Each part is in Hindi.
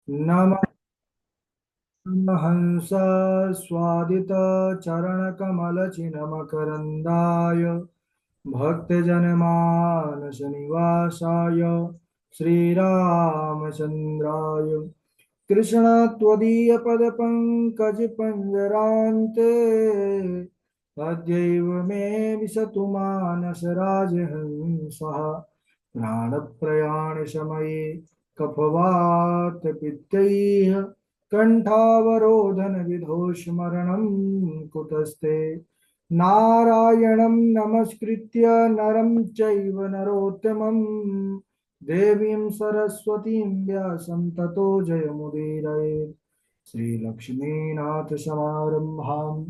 नमः हंस स्वादित चरण कमल चिन्मकरंदाय भक्तजनमानस निवासाय श्रीरामचंद्राय कृष्ण त्वदीय पद पंकज पंजरान्ते अद्यैव मे विशतु मानस राजहंसः प्राणप्रयाण समये कफवात पित्तैः कंठावरोधन विधौ स्मरणं कुतस्ते नारायणं नमस्कृत्य नरं चैव नरोत्तमं देवीं सरस्वतीं व्यासं ततो जयमुदीरये श्रीलक्ष्मीनाथ समारंभां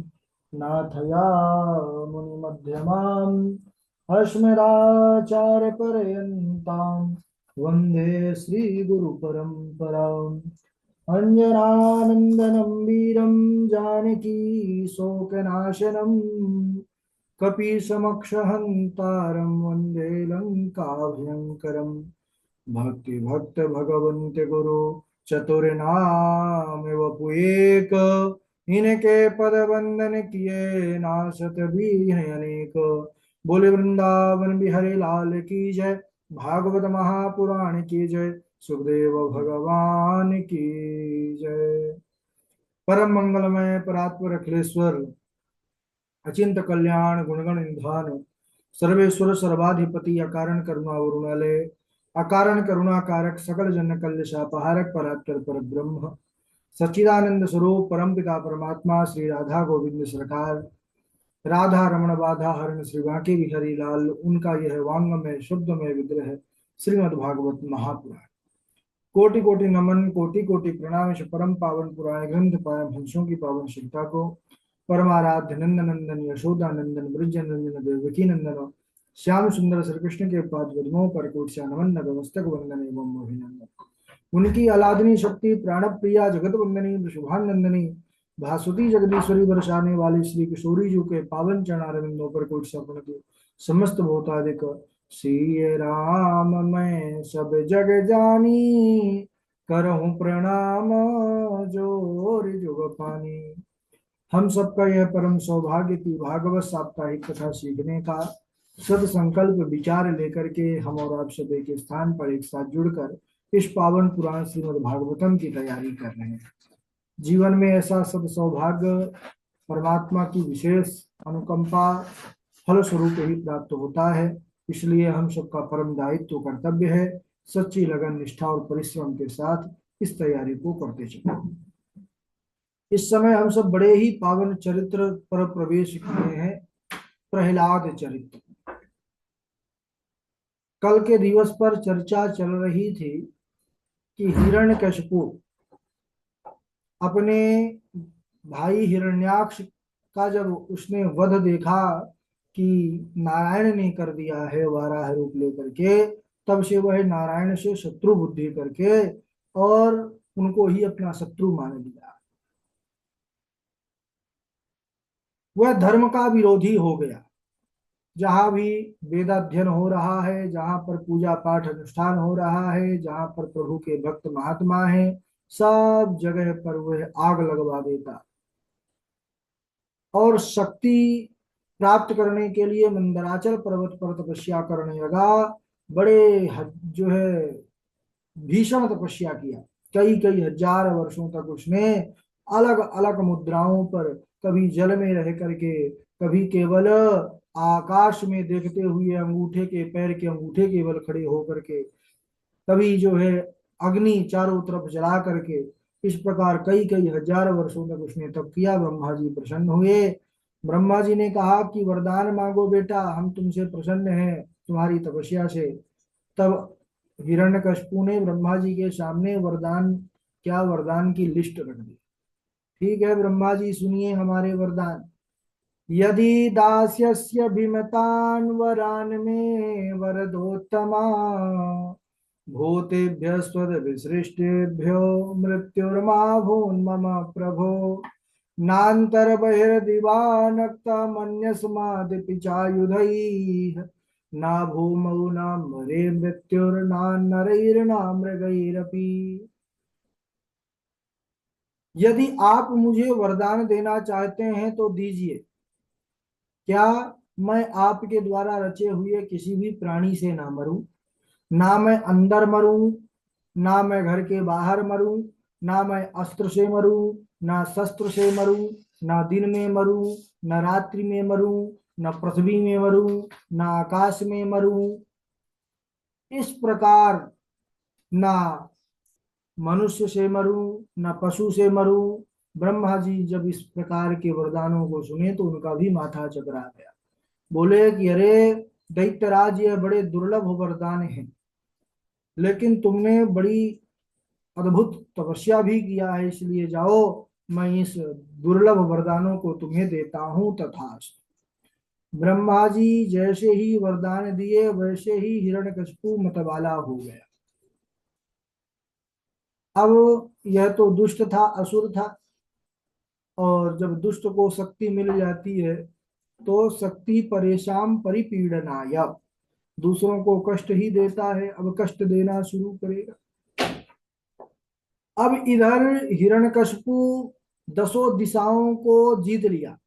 नाथयामुनिमध्यमाम् अस्मदाचार्यपर्यन्तां वन्दे श्रीगुरुपरम्पराम् अञ्जनानन्दनं वीरं जानकी शोकनाशनं कपीशमक्षहन्तारं वन्दे लङ्काभयङ्करम् भक्ति भक्त भगवन्त गुरु चतुर्नाम वपुएक इनके पद वंदन किए नासत भी हैं अनेक। बोले वृंदावन बिहारी लाल की जय, भागवत महापुराण की जय, सुखदेव भगवान की जय। परम मंगलमय परात्पर अखिलेश्वर अचिंत कल्याण गुणगण निधान सर्वेश्वर सर्वाधिपति अकारण करुणा वरुणालय अकारण करुणा कारक सकल जन कल्य शापहारक परात्पर पर ब्रह्म सच्चिदानंद स्वरूप परमपिता परमात्मा श्री राधा गोविंद सरकार राधा रमण बाधा हरण श्री बांके बिहारी लाल उनका यह वांग में शुद्ध में विग्रह श्रीमद् भागवत महापुराण। कोटि कोटि नमन कोटि कोटि प्रणाम इस परम पावन पुराण ग्रंथ पावन हंसों की पावन शिक्षा को परमाराध्य नंदन नंदन यशोदा नंदन ब्रज नंदन देवकी नंदन श्याम सुंदर श्री कृष्ण के पाद पद्मों पर कोटि नमन नतमस्तक वंदन एवं अभिनंदन। उनकी अलादनी शक्ति प्राण प्रिया जगत वंदनी शुभानंदनी भासुती जगदीश्वरी बरसाने वाली श्री किशोरी जी के पावन चरणारविंदों पर कोटि समर्पण की समस्त भूतादिक श्री राम मैं सब जग जानी करहूं प्रणाम जोर जुग पानी। हम सबका यह परम सौभाग्य की भागवत साप्ताहिक कथा सीखने का सद संकल्प विचार लेकर के हम और आप सब एक स्थान पर एक साथ जुड़कर इस पावन पुराण श्रीमद् भागवतम की तैयारी कर रहे हैं। जीवन में ऐसा सद सौभाग्य परमात्मा की विशेष अनुकंपा फल स्वरूप ही प्राप्त होता है। इसलिए हम सबका परम दायित्व कर्तव्य है सच्ची लगन निष्ठा और परिश्रम के साथ इस तैयारी को करते चले। इस समय हम सब बड़े ही पावन चरित्र पर प्रवेश किए हैं। प्रहलाद चरित्र कल के दिवस पर चर्चा चल रही थी कि हिरण्यकशिपु अपने भाई हिरण्याक्ष का जब उसने वध देखा कि नारायण ने कर दिया है वाराह रूप लेकर के, तब से वह नारायण से शत्रु बुद्धि करके और उनको ही अपना शत्रु मान लिया। वह धर्म का विरोधी हो गया। जहां भी वेदाध्ययन हो रहा है, जहां पर पूजा पाठ अनुष्ठान हो रहा है, जहां पर प्रभु के भक्त महात्मा हैं, सब जगह पर वह आग लगवा देता और शक्ति प्राप्त करने के लिए मंदराचल पर्वत पर तपस्या करने लगा। बड़े जो है भीषण तपस्या किया। कई कई हजार वर्षों तक उसने अलग अलग मुद्राओं पर, कभी जल में रह करके, कभी केवल आकाश में देखते हुए अंगूठे के पैर के अंगूठे केवल खड़े होकर के, कभी जो है अग्नि चारों तरफ जला करके, इस प्रकार कई कई हजार वर्षों तक उसने तप किया। ब्रह्मा जी प्रसन्न हुए। ब्रह्मा जी ने कहा कि वरदान मांगो बेटा, हम तुमसे प्रसन्न हैं तुम्हारी तपस्या से। तब हिरण्यकशिपु ने ब्रह्मा जी के सामने वरदान, क्या वरदान की लिस्ट रख दी। ठीक है ब्रह्मा जी, सुनिए हमारे वरदान। यदि दास्यस्य भीमतान् वरान् मे वरदोत्तमा भूतेभ्य स्वदविसृष्टेभ्यो मृत्युर्मा भून्मम प्रभो नान्तर बहिर्दिवा नक्तमन्यस्मादिपि चायुधैः न भूमौ न मरे मृत्युर्नान्नरैर्न मृगैरपि। यदि आप मुझे वरदान देना चाहते हैं तो दीजिए। क्या मैं आपके द्वारा रचे हुए किसी भी प्राणी से ना मरूं, ना मैं अंदर मरूं, ना मैं घर के बाहर मरूं, ना मैं अस्त्र से मरूं, ना शस्त्र से मरूं, ना दिन में मरूं, न रात्रि में मरूं, न पृथ्वी में मरूं, न आकाश में मरूं, इस प्रकार ना मनुष्य से मरूं, न पशु से मरूं। ब्रह्मा जी जब इस प्रकार के वरदानों को सुने तो उनका भी माथा चकरा गया। बोले कि अरे दैत्यराज, ये बड़े दुर्लभ वरदान हैं, लेकिन तुमने बड़ी अद्भुत तपस्या भी किया है, इसलिए जाओ, मैं इस दुर्लभ वरदानों को तुम्हें देता हूं तथास्तु। ब्रह्मा जी जैसे ही वरदान दिए वैसे ही हिरण्यकशिपु मतवाला हो गया। अब यह तो दुष्ट था, असुर था, और जब दुष्ट को शक्ति मिल जाती है तो शक्ति परेशान परिपीड़नाय, दूसरों को कष्ट ही देता है, अब कष्ट देना शुरू करेगा। अब इधर हिरण्यकशिपु दसों दिशाओं को जीत लिया,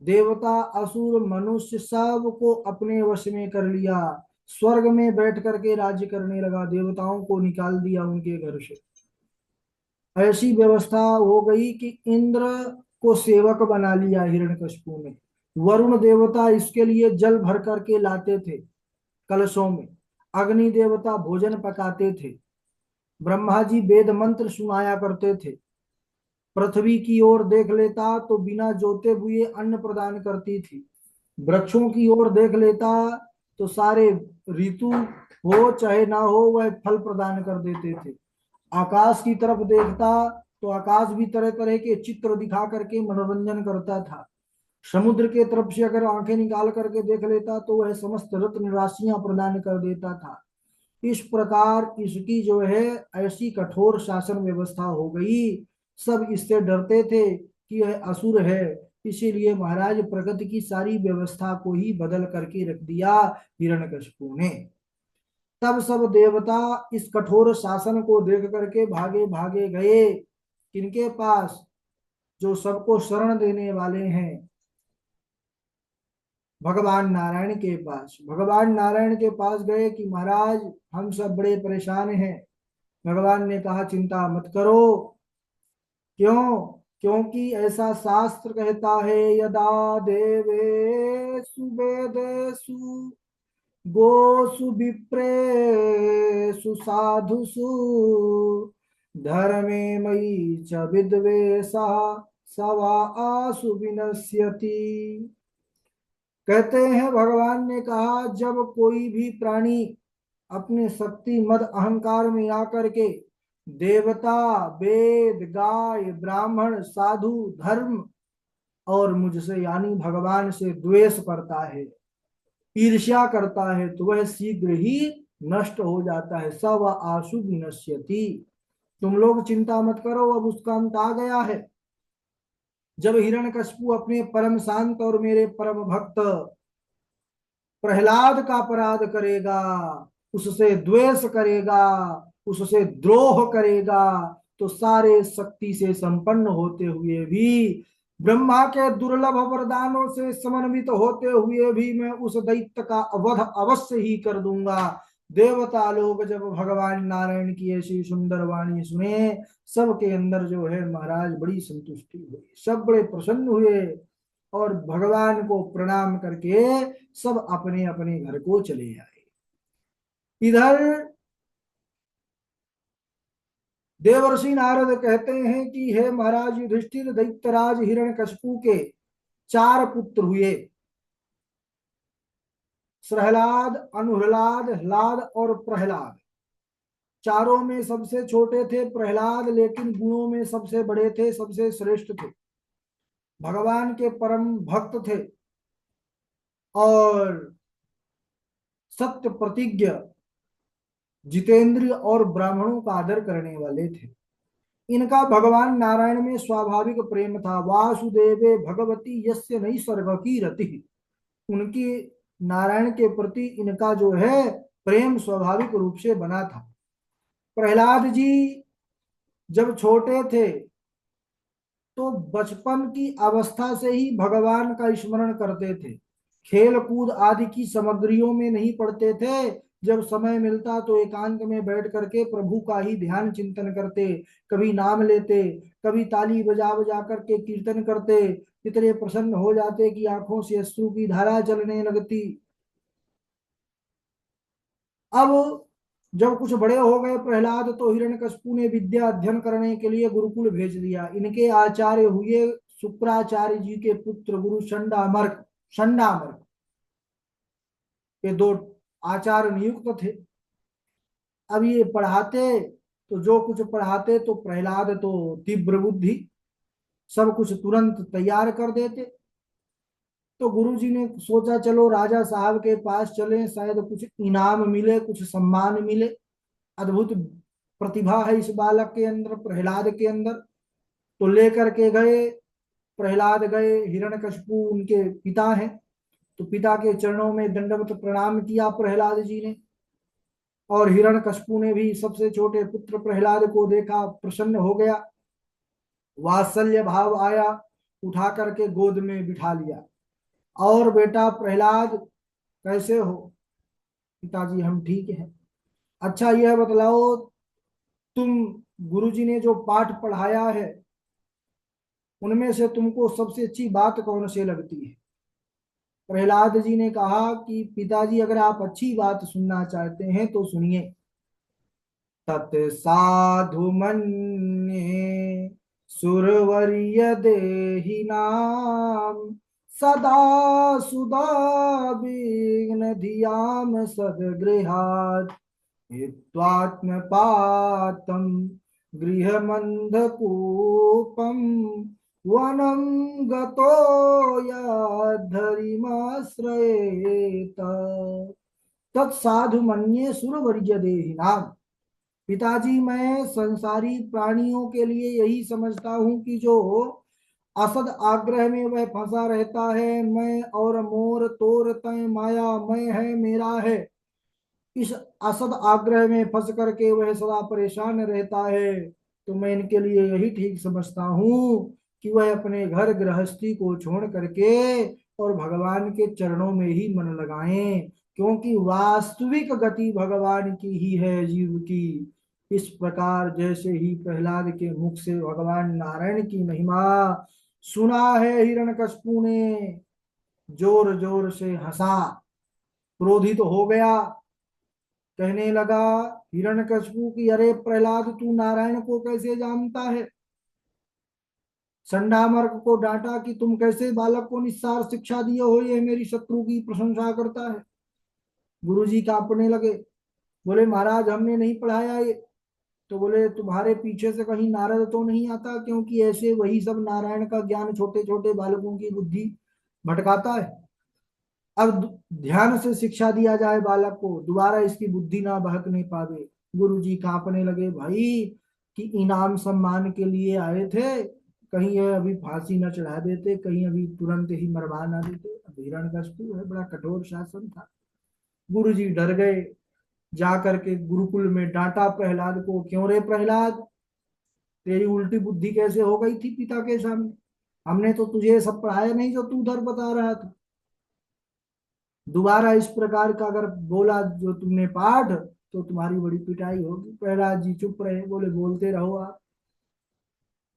देवता असुर मनुष्य सब को अपने वश में कर लिया, स्वर्ग में बैठ करके राज्य करने लगा, देवताओं को निकाल दिया उनके घर से। ऐसी व्यवस्था हो गई कि इंद्र को सेवक बना लिया हिरण्यकशिपु ने। वरुण देवता इसके लिए जल भर करके लाते थे कलशों में, अग्नि देवता भोजन पकाते थे, ब्रह्मा जी वेद मंत्र सुनाया करते थे, पृथ्वी की ओर देख लेता तो बिना जोते हुए अन्न प्रदान करती थी, वृक्षों की ओर देख लेता तो सारे ऋतु हो चाहे ना हो वह फल प्रदान कर देते थे, आकाश की तरफ देखता तो आकाश भी तरह तरह के चित्र दिखा करके मनोरंजन करता था, समुद्र के तरफ से अगर आंखें निकाल करके देख लेता तो वह समस्त रत्न राशियां प्रदान कर देता था। इस प्रकार इसकी जो है ऐसी कठोर शासन व्यवस्था हो गई, सब इससे डरते थे कि यह असुर है, इसीलिए महाराज प्रगति की सारी व्यवस्था को ही बदल करके रख दिया हिरण्यकशिपु ने। तब सब देवता इस कठोर शासन को देख करके भागे भागे गए किनके पास, जो सबको शरण देने वाले हैं, भगवान नारायण के पास। भगवान नारायण के पास गए कि महाराज हम सब बड़े परेशान हैं। भगवान ने कहा चिंता मत करो। क्यों? क्योंकि ऐसा शास्त्र कहता है, यदा देवेषु वेदेषु गोसु विप्रेषु साधुषु धर्मे मयि च विद्वेषः स वा आसु विनश्यति। कहते हैं भगवान ने कहा, जब कोई भी प्राणी अपने शक्ति मद अहंकार में आकर के देवता वेद गाय ब्राह्मण साधु धर्म और मुझसे यानी भगवान से द्वेष करता है, ईर्ष्या करता है, तो वह शीघ्र ही नष्ट हो जाता है। सब आशु विनश्यति। तुम लोग चिंता मत करो, अब उसका अंत आ गया है। जब हिरण्यकशिपु अपने परम शांत और मेरे परम भक्त प्रहलाद का अपराध करेगा, उससे द्वेष करेगा, उससे द्रोह करेगा, तो सारे शक्ति से संपन्न होते हुए भी, ब्रह्मा के दुर्लभ वरदानों से समन्वित होते हुए भी मैं उस दैत्य का वध अवश्य ही कर दूंगा। देवता लोग जब भगवान नारायण की ऐसी सुंदर वाणी सुने, सबके अंदर जो है महाराज बड़ी संतुष्टि हुई, सब बड़े प्रसन्न हुए और भगवान को प्रणाम करके सब अपने अपने घर को चले आए। इधर देवर्षि नारद कहते हैं कि हे महाराज युधिष्ठिर, दैत्यराज हिरण्यकशिपु के चार पुत्र हुए, प्रहलाद अनुहलाद ह्लाद और प्रहलाद। चारों में सबसे छोटे थे प्रहलाद, लेकिन गुणों में सबसे बड़े थे, सबसे श्रेष्ठ थे, भगवान के परम भक्त थे और सत्य प्रतिज्ञ, जितेंद्रिय और ब्राह्मणों का आदर करने वाले थे। इनका भगवान नारायण में स्वाभाविक प्रेम था। वासुदेवे भगवती यस्य नहीं स्वर्ग की रति, उनकी नारायण के प्रति इनका जो है प्रेम स्वाभाविक रूप से बना था। प्रहलाद जी जब छोटे थे तो बचपन की अवस्था से ही भगवान का स्मरण करते थे, खेल कूद आदि की सामग्रियों में नहीं पड़ते थे। जब समय मिलता तो एकांत में बैठ करके प्रभु का ही ध्यान चिंतन करते, कभी नाम लेते, कभी ताली बजा बजा करके कीर्तन करते, इतने प्रसन्न हो जाते कि आंखों से अश्रु की धारा चलने लगती। अब जब कुछ बड़े हो गए प्रहलाद, तो हिरण्यकशिपु ने विद्या अध्ययन करने के लिए गुरुकुल भेज दिया। इनके आचार्य हुए शुक्राचार्य जी के पुत्र गुरु शंडामर्क। शंडामर्क ये दो आचार्य नियुक्त थे। अब ये पढ़ाते, तो जो कुछ पढ़ाते तो प्रहलाद तो तीव्र बुद्धि, सब कुछ तुरंत तैयार कर देते। तो गुरुजी ने सोचा चलो राजा साहब के पास चलें, शायद कुछ इनाम मिले, कुछ सम्मान मिले। अद्भुत प्रतिभा है इस बालक के अंदर, प्रहलाद के अंदर। तो लेकर के गए, प्रहलाद गए, हिरण्यकशिपु उनके पिता हैं, तो पिता के चरणों में दंडवत प्रणाम किया प्रहलाद जी ने। और हिरण्यकशिपु ने भी सबसे छोटे पुत्र प्रहलाद को देखा, प्रसन्न हो गया, वात्सल्य भाव आया, उठा करके गोद में बिठा लिया। और बेटा प्रहलाद कैसे हो? पिताजी हम ठीक हैं। अच्छा यह बतलाओ, तुम गुरुजी ने जो पाठ पढ़ाया है उनमें से तुमको सबसे अच्छी बात कौन सी लगती है? प्रहलाद जी ने कहा कि पिताजी अगर आप अच्छी बात सुनना चाहते हैं तो सुनिए। तत्साधु मन्ये सुरवर्य देहिनाम सदा सुदा विघ्न धियाम सदगृहात् हित्वात्मपातं गृहमन्धकूपं वनं गतो यद्धरिमाश्रयेत तत्साधु मन्ये सुरवर्य देहिनाम। पिताजी मैं संसारी प्राणियों के लिए यही समझता हूं कि जो असद आग्रह में वह फंसा रहता है, मैं और मोर तोर तय माया मैं है मेरा है, इस असद आग्रह में फंस करके वह सदा परेशान रहता है। तो मैं इनके लिए यही ठीक समझता हूँ कि वह अपने घर गृहस्थी को छोड़ करके और भगवान के चरणों में ही मन लगाएं, क्योंकि वास्तविक गति भगवान की ही है जीव की। इस प्रकार जैसे ही प्रहलाद के मुख से भगवान नारायण की महिमा सुना है, हिरण्यकशिपु ने जोर जोर से हंसा, क्रोधित तो हो गया, कहने लगा हिरण्यकशिपु की अरे प्रहलाद तू नारायण को कैसे जानता है? संडामर्क को डांटा कि तुम कैसे बालक को निस्सार शिक्षा दिए हो, ये मेरी शत्रु की प्रशंसा करता है। गुरुजी कांपने लगे, बोले महाराज हमने नहीं पढ़ाया ये। तो बोले तुम्हारे पीछे से कहीं नारद तो नहीं आता? क्योंकि ऐसे वही सब नारायण का ज्ञान छोटे छोटे बालकों की बुद्धि भटकाता है। अब ध्यान से शिक्षा दिया जाए बालक को, दोबारा इसकी बुद्धि ना बहकने पावे। गुरुजी कांपने लगे, भाई कि इनाम सम्मान के लिए आए थे, कहीं ये अभी फांसी न चढ़ा देते, कहीं अभी तुरंत ही मरवा ना देते। अब हिरण्यकशिपु है, बड़ा कठोर शासन था। गुरुजी डर गए, जा करके गुरुकुल में डांटा प्रहलाद को, क्यों रे प्रहलाद, तेरी उल्टी बुद्धि कैसे हो गई थी पिता के सामने? हमने तो तुझे सब पढ़ाया नहीं जो तू उधर बता रहा था। दोबारा इस प्रकार का अगर बोला जो तुमने पाठ, तो तुम्हारी बड़ी पिटाई होगी। प्रहलाद जी चुप रहे, बोले बोलते रहो आप,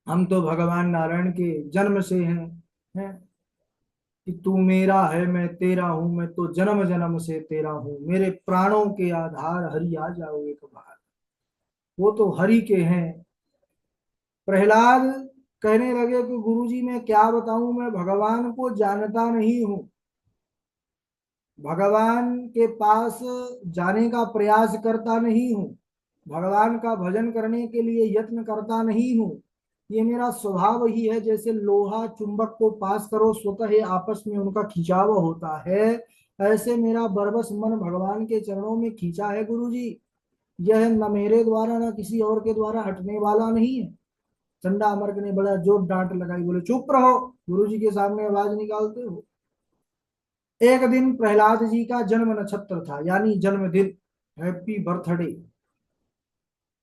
हम तो भगवान नारायण के जन्म से हैं कि तू मेरा है मैं तेरा हूं, मैं तो जन्म जन्म से तेरा हूं, मेरे प्राणों के आधार हरि आ जाओ एक बार, वो तो हरि के हैं। प्रहलाद कहने लगे कि गुरुजी मैं क्या बताऊं, मैं भगवान को जानता नहीं हूं, भगवान के पास जाने का प्रयास करता नहीं हूँ, भगवान का भजन करने के लिए यत्न करता नहीं हूँ। ये मेरा स्वभाव ही है, जैसे लोहा चुंबक को पास करो स्वतः ही आपस में उनका खिंचाव होता है, ऐसे मेरा बरबस मन भगवान के चरणों में खींचा है गुरुजी। यह न मेरे द्वारा न किसी और के द्वारा हटने वाला नहीं है। चंडा अमरक ने बड़ा जोर डांट लगाई, बोले चुप रहो, गुरुजी के सामने आवाज निकालते हो। एक दिन प्रहलाद जी का जन्म नक्षत्र था, यानी जन्मदिन, हैप्पी बर्थडे।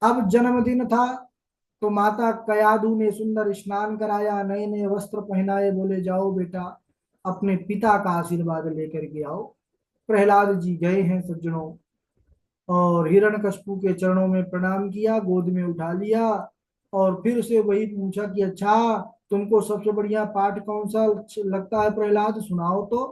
अब जन्मदिन था, तो माता कयादु ने सुंदर स्नान कराया, नए नए वस्त्र पहनाए, बोले जाओ बेटा अपने पिता का आशीर्वाद लेकर के आओ। प्रहलाद जी गए हैं सज्जनों, और हिरण्यकशिपु के चरणों में प्रणाम किया, गोद में उठा लिया, और फिर से वही पूछा कि अच्छा तुमको सबसे बढ़िया पाठ कौन सा लगता है प्रहलाद, सुनाओ तो।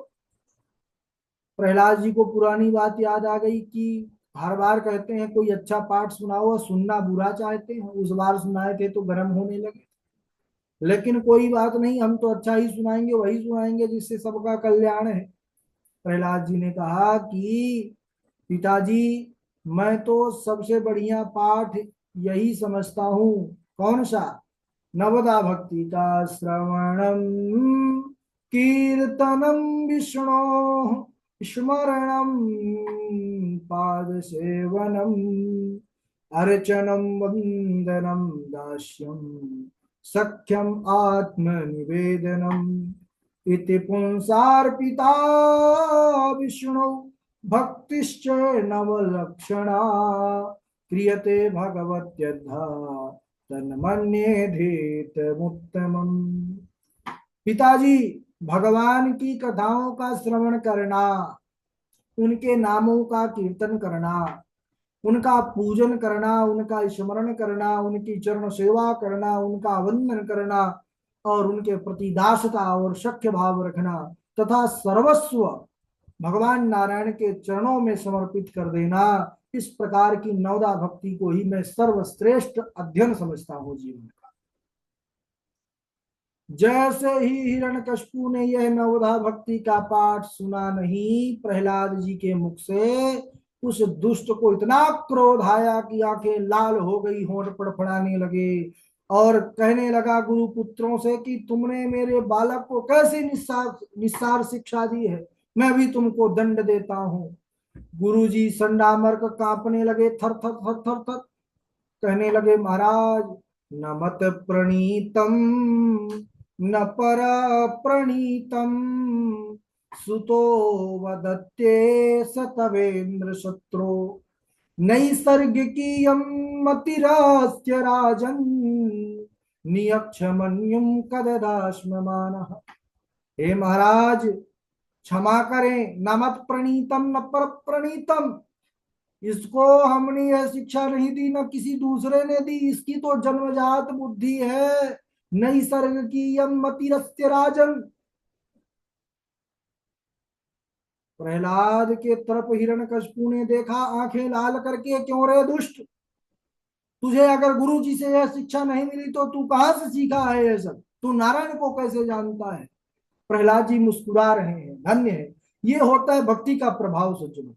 प्रहलाद जी को पुरानी बात याद आ गई कि हर बार कहते हैं कोई अच्छा पाठ सुनाओ, और सुनना बुरा चाहते हैं। उस बार सुनाए थे तो गर्म होने लगे, लेकिन कोई बात नहीं, हम तो अच्छा ही सुनाएंगे, वही सुनाएंगे जिससे सबका कल्याण है। प्रहलाद जी ने कहा कि पिताजी, मैं तो सबसे बढ़िया पाठ यही समझता हूँ। कौन सा? नवदा भक्ति का श्रवणम, कीर्तनम विष्णु स्मरणम, पाद सेवनम, अर्चनम वंदनम दास्यम, सख्यम आत्मनिवेदनम, इति पुंसार्पिता विष्णु भक्तिश्च नवलक्षणा, क्रियते भगवत्यद्धा तन्मन्येधेतमुत्तमम्। पिताजी, भगवान की कथाओं का श्रवण करना, उनके नामों का कीर्तन करना, उनका पूजन करना, उनका स्मरण करना, उनकी चरण सेवा करना, उनका वंदन करना, और उनके प्रति दासता और सख्य भाव रखना, तथा सर्वस्व भगवान नारायण के चरणों में समर्पित कर देना, इस प्रकार की नवदा भक्ति को ही मैं सर्वश्रेष्ठ अध्ययन समझता हूँ जीवन का। जैसे ही हिरण्यकशिपु ने यह नवदा भक्ति का पाठ सुना, नहीं प्रहलाद जी के मुख से, उस दुष्ट को इतना क्रोध आया कि आंखें लाल हो गई, होंठ फड़फड़ाने लगे, और कहने लगा गुरु पुत्रों से कि तुमने मेरे बालक को कैसी निस्सार निस्सार शिक्षा दी है, मैं भी तुमको दंड देता हूँ। गुरुजी संडामर्क कांपने लगे, थर थर थर थर थर, कहने लगे महाराज, न मत प्रणीतम न पर प्रणीतम, सुतो वदत्ते सतवेन्द्र शत्रु, नैसर्गिकीयं मतिरास्य राजन्, नियक्षमन्युं कददाश्ममानः। हे महाराज, क्षमा करें, न मत प्रणीतम न पर प्रणीतम, इसको हमने यह शिक्षा नहीं दी, न किसी दूसरे ने दी, इसकी तो जन्मजात बुद्धि है। नैसर्ग की यम मतिरस्य राजन। प्रहलाद के तरफ हिरण्यकशिपु ने देखा, आंखें लाल करके, क्यों रे दुष्ट, तुझे अगर गुरु जी से यह शिक्षा नहीं मिली तो तू कहां से सीखा है ये सब, तू नारायण को कैसे जानता है। प्रहलाद जी मुस्कुरा रहे हैं, धन्य है, ये होता है भक्ति का प्रभाव सज्जनों।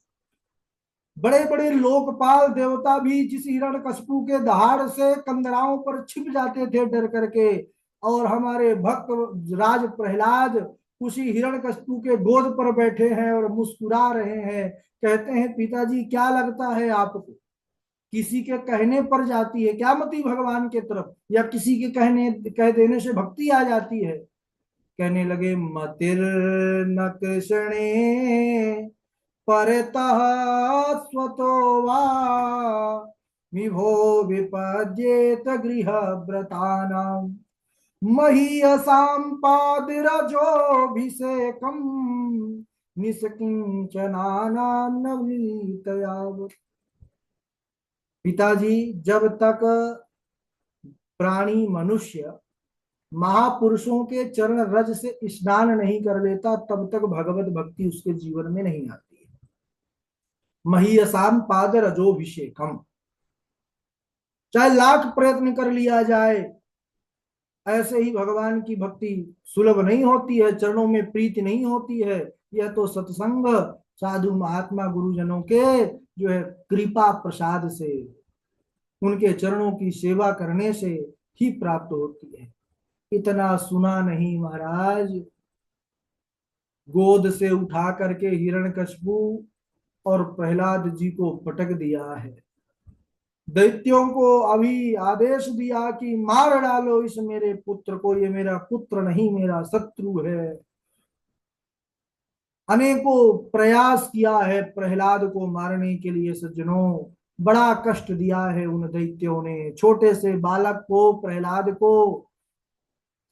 बड़े बड़े लोकपाल देवता भी जिस हिरण्यकशिपु के दहाड़ से कंदराओं पर छिप जाते थे डर करके, और हमारे भक्त राज प्रहलाद उसी हिरण्यकशिपु के गोद पर बैठे हैं और मुस्कुरा रहे हैं, कहते हैं पिताजी क्या लगता है आपको, किसी के कहने पर जाती है क्या मति भगवान के तरफ, या किसी के कहने कह देने से भक्ति आ जाती है। कहने लगे मतिर न कृष्णे परतः स्वतो वा, विभो विपद्येत गृहव्रतानां, महीयसां पादिरजोऽभिषेकं, निष्किंचनानां नवनीतयावत्। पिताजी, जब तक प्राणी मनुष्य महापुरुषों के चरण रज से स्नान नहीं कर लेता, तब तक भगवत भक्ति उसके जीवन में नहीं आती है। महीयसाम पाद रजोभिषेकम, चाहे लाख प्रयत्न कर लिया जाए, ऐसे ही भगवान की भक्ति सुलभ नहीं होती है, चरणों में प्रीति नहीं होती है। यह तो सत्संग, साधु महात्मा गुरुजनों के जो है कृपा प्रसाद से, उनके चरणों की सेवा करने से ही प्राप्त होती है। इतना सुना नहीं महाराज, गोद से उठा करके हिरण्यकशिपु और प्रहलाद जी को पटक दिया है। दैत्यों को अभी आदेश दिया कि मार डालो इस मेरे पुत्र को, ये मेरा पुत्र नहीं मेरा शत्रु है। अनेकों प्रयास किया है प्रहलाद को मारने के लिए सज्जनों, बड़ा कष्ट दिया है उन दैत्यों ने। छोटे से बालक को, प्रहलाद को,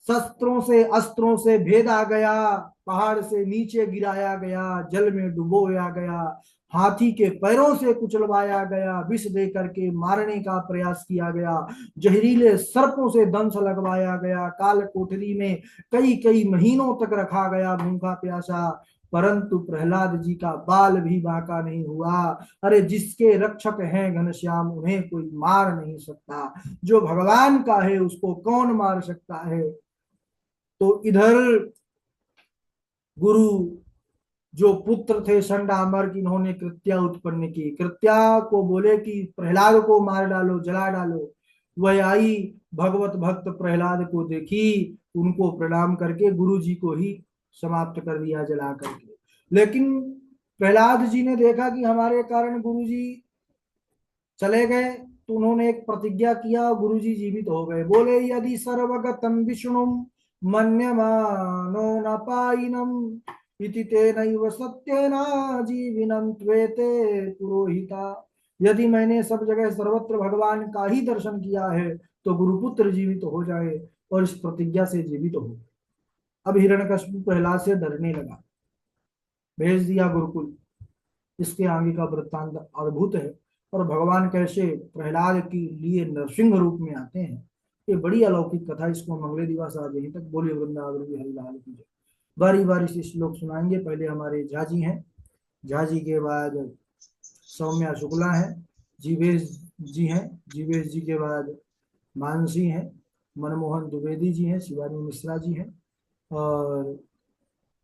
शस्त्रों से अस्त्रों से भेदा गया, पहाड़ से नीचे गिराया गया, जल में डुबोया गया, हाथी के पैरों से कुचलवाया गया, विष दे करके मारने का प्रयास किया गया, जहरीले सर्पों से दंश लगवाया गया, काल कोठरी में कई कई महीनों तक रखा गया भूखा प्यासा, परंतु प्रहलाद जी का बाल भी बांका नहीं हुआ। अरे जिसके रक्षक हैं घनश्याम, उन्हें कोई मार नहीं सकता, जो भगवान का है उसको कौन मार सकता है। तो इधर गुरु जो पुत्र थे संडामर, इन्होंने कृत्या उत्पन्न की, कृत्या को बोले कि प्रहलाद को मार डालो, जला डालो। वह आई, भगवत भक्त प्रहलाद को देखी, उनको प्रणाम करके गुरु जी को ही समाप्त कर दिया जला करके। लेकिन प्रहलाद जी ने देखा कि हमारे कारण गुरु जी चले गए, तो उन्होंने एक प्रतिज्ञा किया, गुरु जी जीवित हो गए। बोले यदि सर्वगतम विष्णु मन्यमानो न पाइनम इति तेनैव सत्येन जीविनम त्वेते पुरोहिता। यदि मैंने सब जगह सर्वत्र भगवान का ही दर्शन किया है, तो गुरुपुत्र जीवित हो जाए, और इस प्रतिज्ञा से जीवित हो। अब हिरण्यकशिपु प्रहलाद से डरने लगा, भेज दिया गुरुकुल। इसके आगे का वृत्तांत अद्भुत है, और भगवान कैसे प्रहलाद के लिए नरसिंह रूप में आते हैं, ये बड़ी अलौकिक कथा। इसको मंगले दिवस आज यहीं तक। बोलिए वृंदावन बिहारी लाल की जय। बारी बारी से श्लोक सुनाएंगे। पहले हमारे झाजी हैं, झाजी के बाद सौम्या शुक्ला है, जीवेश जी हैं, जीवेश जी के बाद मानसी हैं, मनमोहन द्विवेदी जी हैं, शिवानी मिश्रा जी हैं, और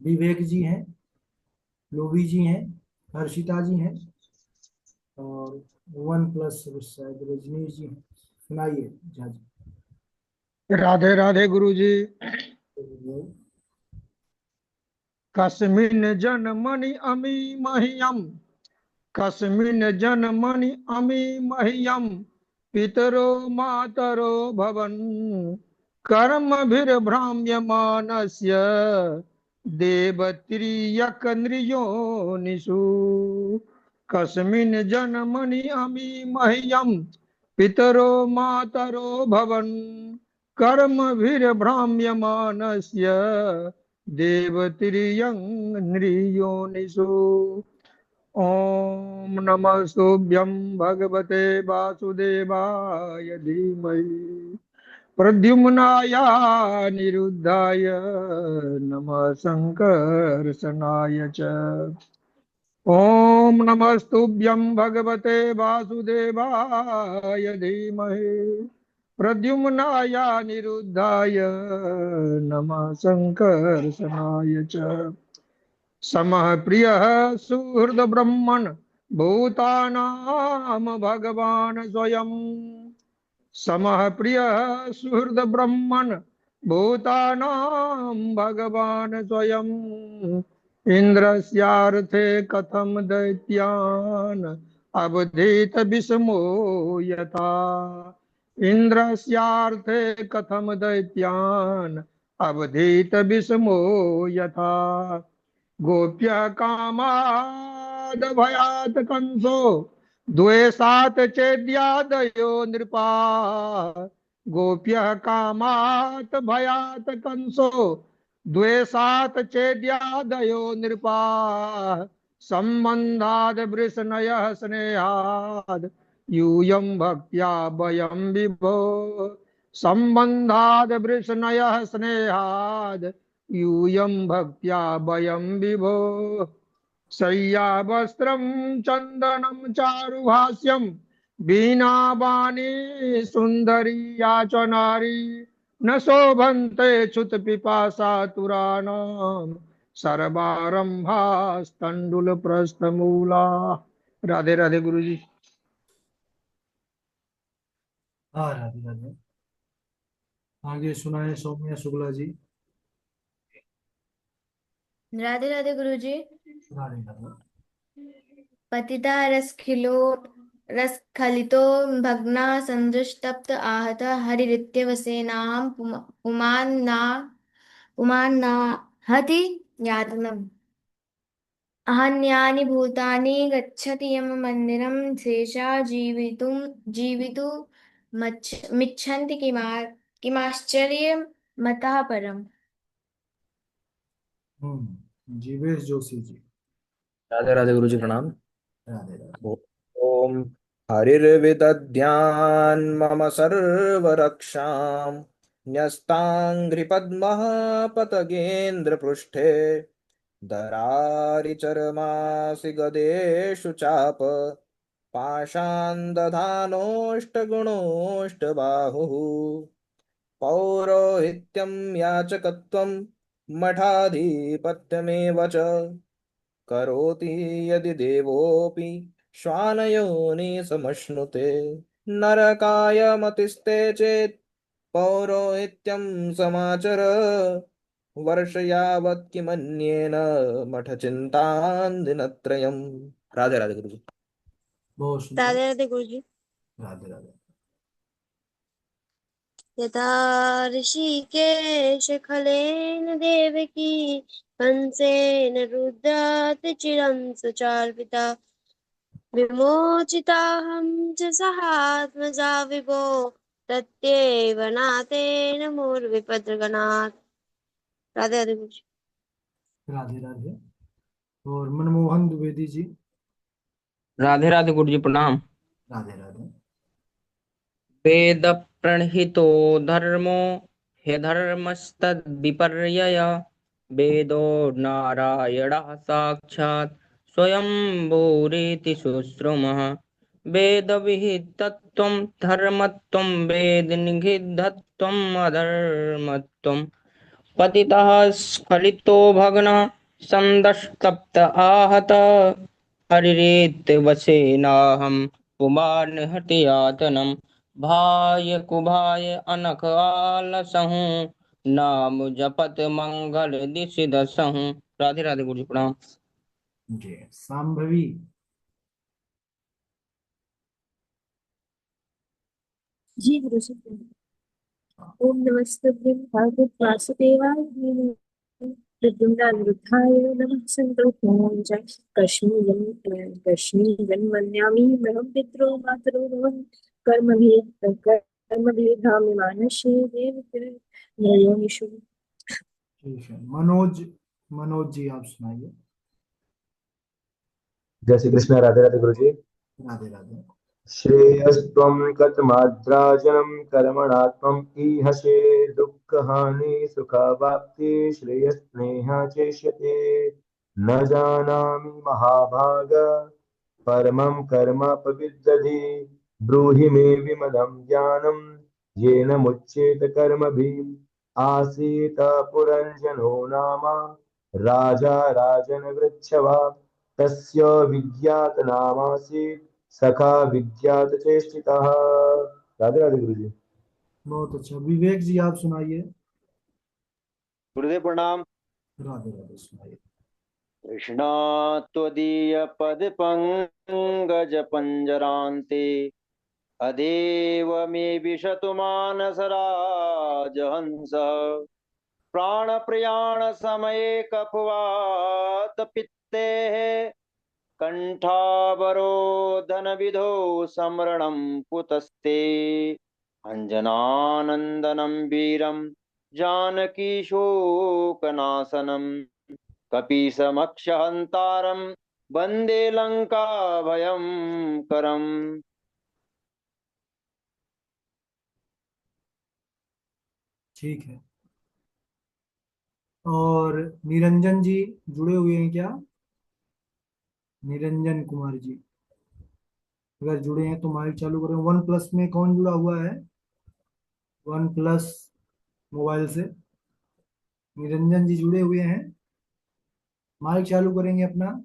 विवेक जी हैं, लोभी जी हैं, हर्षिता जी हैं, और वन प्लस शायद रजनीश जी हैं। सुनाइए झाजी। राधे राधे गुरु जी। तो कस्मिन् जन्मनि अमि मह्यम, कस्मिन् जन्मनि अमि मह्यम, पितरो मातरो भवन्, कर्मभिर्भ्राम्यमाणस्य देवतिर्यक्नृयोनिषु। कस्मिन् जन्मनि अमि मह्यम, पितरो मातरो भवन्, कर्मभिर्भ्राम्यमाणस्य देवतिर्यं नृयोनिषु। ओम नमस्तुभ्यं भगवते वासुदेवाय धीमहि प्रद्युम्नाय निरुद्धाय नमः संकर्षणाय च। ओम नमस्तुभ्यं भगवते वासुदेवाय धीमहि प्रद्युम्नाय निरुद्धाय नमः संकर्षणाय च। समः प्रियः सुहृद ब्रह्मन् भूतानां भगवान् स्वयं। समः प्रियः सुहृद ब्रह्मन् भूतानां भगवान् स्वयं। इन्द्रस्यार्थे कथं दैत्यान् अवधीत विषमो यथा। इन्द्रस्यार्थे कथं दैत्यान् अवधीत विषमो यथा। गोप्य कामाद भयात कंसो द्वेषात चेद्यादयो नृपा। गोप्य कामात भयात कंसो द्वेषात चेद्यादयो नृपा। संबंधाद वृषणयः स्नेहाद यूयं भक्त्या वयं विभो। संबंधाद वृषणयः स्नेहाद यूयं भक्त्या वयं विभो। शय्यावस्त्रं चन्दनं चारुहास्यं वीणावाणी सुन्दरी या च नारी। न शोभन्ते च्युतपिपासातुराणां सर्वारम्भास्तण्डुलप्रस्थमूला। राधे राधे गुरु जी। हाँ राधे राधे। आगे सुनाए सौम्या शुक्ला जी। राधे राधे गुरु जी। राधे राधे। पतिता रसस्खलितो भग्ना संदृष्टप्त आहत हरिरित्यवसेनां पुमान्ना हति यातनम्। अन्यानि भूतानि गच्छति यम मंदिरम शेषा मिच्छन्ति किमाश्चर्यमतः परम्। जीवेश जोशी जी। राधे राधे गुरु जी प्रणाम। राधे राधे। ओम हरिर्विदध्यान् मम सर्वरक्षां न्यस्ताङ्घ्रिपद्मः पतगेन्द्रपृष्ठे दरारिचर्मासि गदेषु चाप पाषान् दधानोऽष्टगुणोऽष्टबाहुः पौरोहित्यं याचकत्वं मठाधिपत्यमेव च करोति यदि देवोऽपि श्वानयोनि समश्नुते नरकाय मतिस्ते चेत् पौरोहित्यं समाचर वर्ष यावत् किमन्येन मठचिन्तान् दिनत्रयम्। राधे राधे गुरु जी। बहुत सुंदर। राधे राधे गुरु जी। राधे राधे। यथा ऋषिकेश खलेन देवकी कंसेन रुद्रात् चिरं सुचार्पिता विमोचिताहं च सहात्मजा विभो तत्येव नातेन मूर्विपद्रगणात्। राधे राधे गुरु जी। राधे राधे। और मनमोहन द्विवेदी जी। राधे राधे गुरु जी प्रणाम। राधे राधे। वेद प्रणहितो धर्मो ह्यधर्मस्तद्विपर्यय वेदो नारायणः साक्षात् स्वयंभूरिति शुश्रुमः वेदविहितत्वं धर्मत्वं वेद निषिद्धत्वम् अधर्मत्वम् पतितः स्खलितो भग्नः संदष्टप्त आहत हरिरेत्वसेनाहं पुमान्हृतयातनं भाय कुभाय अनख आलसहूँ नाम जपत मंगल दिशि दसहूँ। राधे राधे गुरु जी प्रणाम। जी सांभवी। जी गुरु जी। ओम नमस्तुभ्यं भागवत वासुदेवाय धीमहि प्रद्युम्नानिरुद्धाय नमः संकल्पाय च कश्मीरं महं पितरो मातरो नमः कर्मभेदामि मानसे देवयोनिषु। ठीक है मनोज। मनोज जी आप सुनाइए। जय श्री कृष्ण। राधे राधे गुरु जी। राधे राधे। श्रेयस्त्वं कथमाद्राजनं कर्मणात्मम् ईहसे दुःखहानि सुखवाप्ति श्रेयस्नेहा चेष्यते न जानामि महाभाग परमं कर्म पविद्दधि ब्रूहि मे विमलं ज्ञानं येन मुच्येत कर्मभिः आसीत पुरञ्जनो नाम राजा राजनवृच्छवा तस्य विज्ञातनामासीत् सखा विद्यात चेष्टितः। राधे राधे गुरु जी। बहुत अच्छा। विवेक जी आप सुनाइए। गुरुदेव प्रणाम। राधे राधे सुनाइए। कृष्णा त्वदीय पद पंकज पंजरान्ते अदेव मे विशतु मानसराज हंस प्राण प्रयाण समये कफवात पित्तेः कंठावरोधन विधौ स्मरणं कुतस्ते अंजनानंदनं वीरं जानकी शोकनाशनम् कपीसमक्षहन्तारं वन्दे लङ्काभयङ्करम्। ठीक है। और निरंजन जी जुड़े हुए हैं क्या? निरंजन कुमार जी अगर जुड़े हैं तो माइक चालू करें। वन प्लस में कौन जुड़ा हुआ है? वन प्लस मोबाइल से निरंजन जी जुड़े हुए हैं। माइक चालू करेंगे अपना।